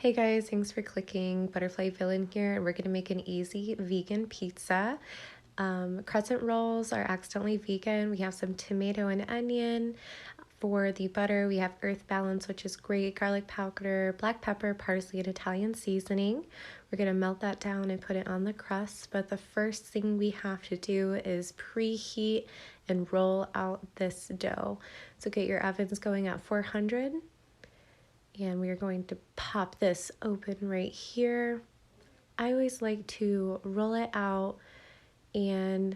Hey guys, thanks for clicking. Butterfly Villain here, and we're gonna make an easy vegan pizza. Crescent rolls are accidentally vegan. We have some tomato and onion. For the butter, we have Earth Balance, which is great, garlic powder, black pepper, parsley, and Italian seasoning. We're gonna melt that down and put it on the crust, but the first thing we have to do is preheat and roll out this dough. So get your ovens going at 400. And we are going to pop this open right here. I always like to roll it out and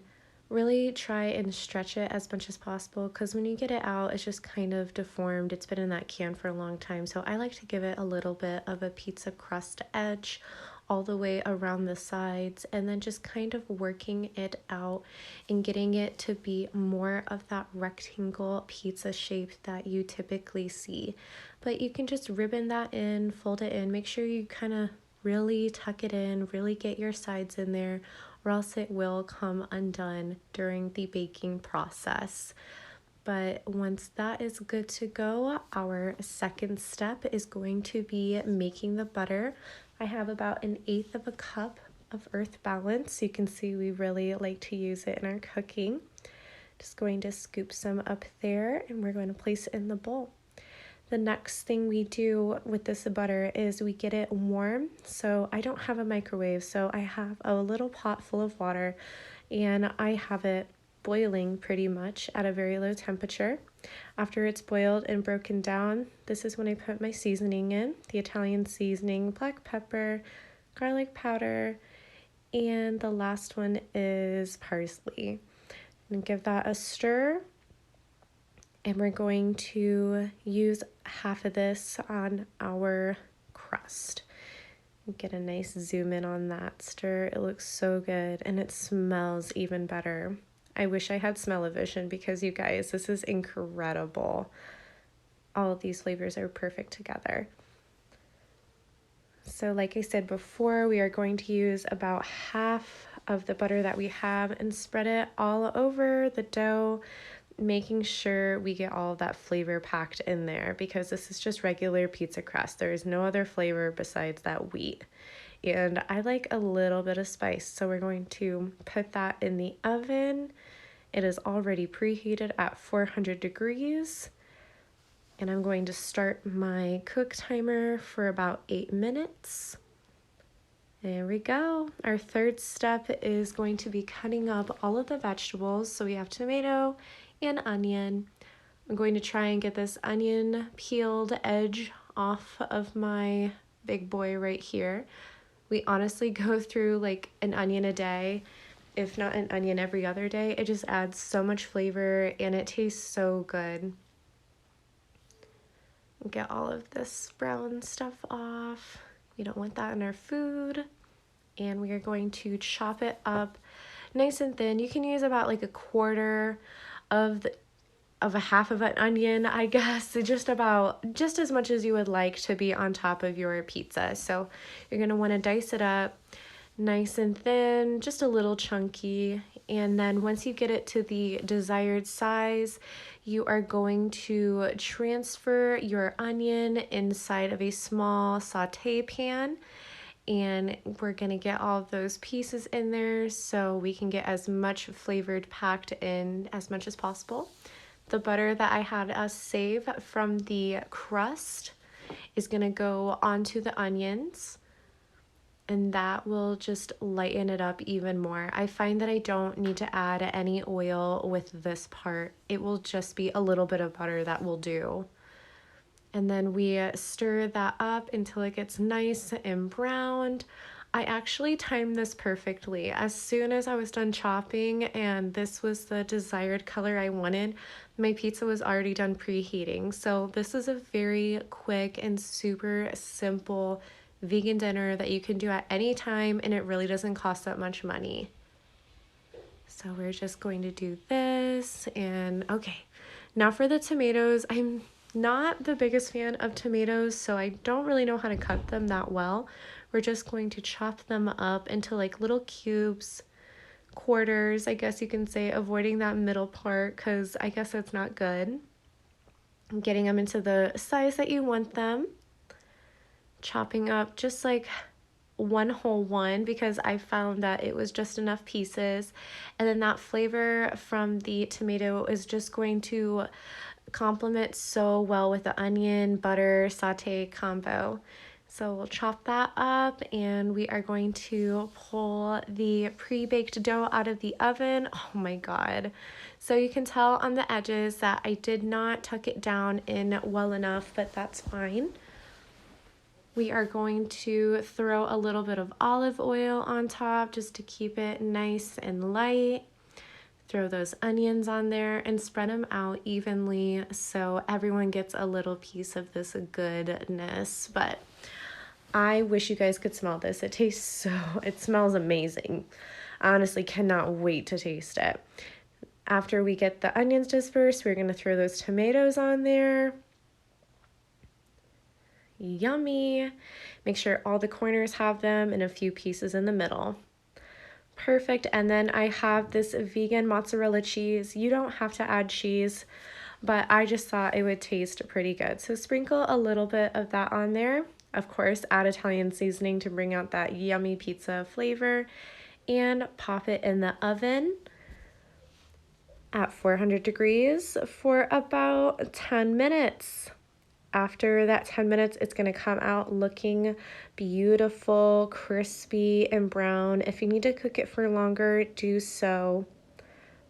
really try and stretch it as much as possible, because when you get it out, it's just kind of deformed. It's been in that can for a long time. So I like to give it a little bit of a pizza crust edge all the way around the sides, and then just kind of working it out and getting it to be more of that rectangle pizza shape that you typically see. But you can just ribbon that in, fold it in, make sure you kind of really tuck it in, really get your sides in there, or else it will come undone during the baking process. But once that is good to go, our second step is going to be making the butter. I have about 1/8 of a cup of Earth Balance. You can see we really like to use it in our cooking. Just going to scoop some up there, and we're going to place it in the bowl. The next thing we do with this butter is we get it warm. So I don't have a microwave, so I have a little pot full of water, and I have it boiling pretty much at a very low temperature. After it's boiled and broken down, this is when I put my seasoning in, the Italian seasoning, black pepper, garlic powder, and the last one is parsley. And give that a stir. And we're going to use half of this on our crust. Get a nice zoom in on that stir. It looks so good, and it smells even better. I wish I had smell-o-vision, because you guys, this is incredible. All of these flavors are perfect together. So like I said before, we are going to use about half of the butter that we have and spread it all over the dough, making sure we get all of that flavor packed in there, because this is just regular pizza crust. There is no other flavor besides that wheat. And I like a little bit of spice, so we're going to put that in the oven. It is already preheated at 400 degrees. And I'm going to start my cook timer for about 8 minutes. There we go. Our third step is going to be cutting up all of the vegetables. So we have tomato and onion. I'm going to try and get this onion peeled edge off of my big boy right here. We honestly go through like an onion a day, if not an onion every other day. It just adds so much flavor, and it tastes so good. Get all of this brown stuff off. We don't want that in our food. And we are going to chop it up nice and thin. You can use about like a quarter of a half of an onion, I guess, just as much as you would like to be on top of your pizza. So you're going to want to dice it up nice and thin, just a little chunky. And then once you get it to the desired size, you are going to transfer your onion inside of a small saute pan. And we're going to get all of those pieces in there so we can get as much flavored packed in as much as possible. The butter that I had us save from the crust is going to go onto the onions, and that will just lighten it up even more. I find that I don't need to add any oil with this part. It will just be a little bit of butter that will do. And then we stir that up until it gets nice and browned. I actually timed this perfectly. As soon as I was done chopping and this was the desired color I wanted, my pizza was already done preheating. So this is a very quick and super simple vegan dinner that you can do at any time, and it really doesn't cost that much money. So we're just going to do this, and okay. Now for the tomatoes, I'm not the biggest fan of tomatoes, so I don't really know how to cut them that well. We're just going to chop them up into like little cubes, quarters, I guess you can say, avoiding that middle part because I guess that's not good. I'm getting them into the size that you want them. chopping up just like one whole one because I found that it was just enough pieces, and then that flavor from the tomato is just going to complement so well with the onion butter saute combo. So we'll chop that up, and we are going to pull the pre-baked dough out of the oven. Oh my god. So you can tell on the edges that I did not tuck it down in well enough, but that's fine. We are going to throw a little bit of olive oil on top just to keep it nice and light. Throw those onions on there and spread them out evenly so everyone gets a little piece of this goodness. But I wish you guys could smell this. It smells amazing. I honestly cannot wait to taste it. After we get the onions dispersed, we're going to throw those tomatoes on there. Yummy. Make sure all the corners have them and a few pieces in the middle. Perfect. And then I have this vegan mozzarella cheese. You don't have to add cheese, but I just thought it would taste pretty good. So sprinkle a little bit of that on there. Of course, add Italian seasoning to bring out that yummy pizza flavor, and pop it in the oven at 400 degrees for about 10 minutes. After that 10 minutes, it's going to come out looking beautiful, crispy, and brown. If you need to cook it for longer, do so.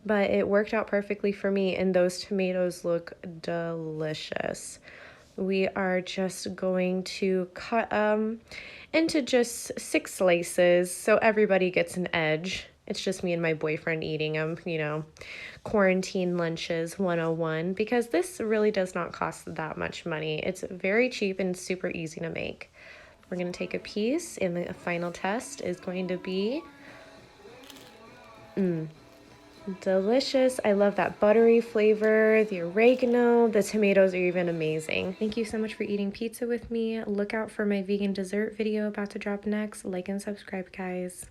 But it worked out perfectly for me, and those tomatoes look delicious. We are just going to cut them into just 6 slices so everybody gets an edge. It's just me and my boyfriend eating them, you know, quarantine lunches 101, because this really does not cost that much money. It's very cheap and super easy to make. We're going to take a piece, and the final test is going to be delicious. I love that buttery flavor, the oregano, the tomatoes are even amazing. Thank you so much for eating pizza with me. Look out for my vegan dessert video about to drop next. Like and subscribe, guys.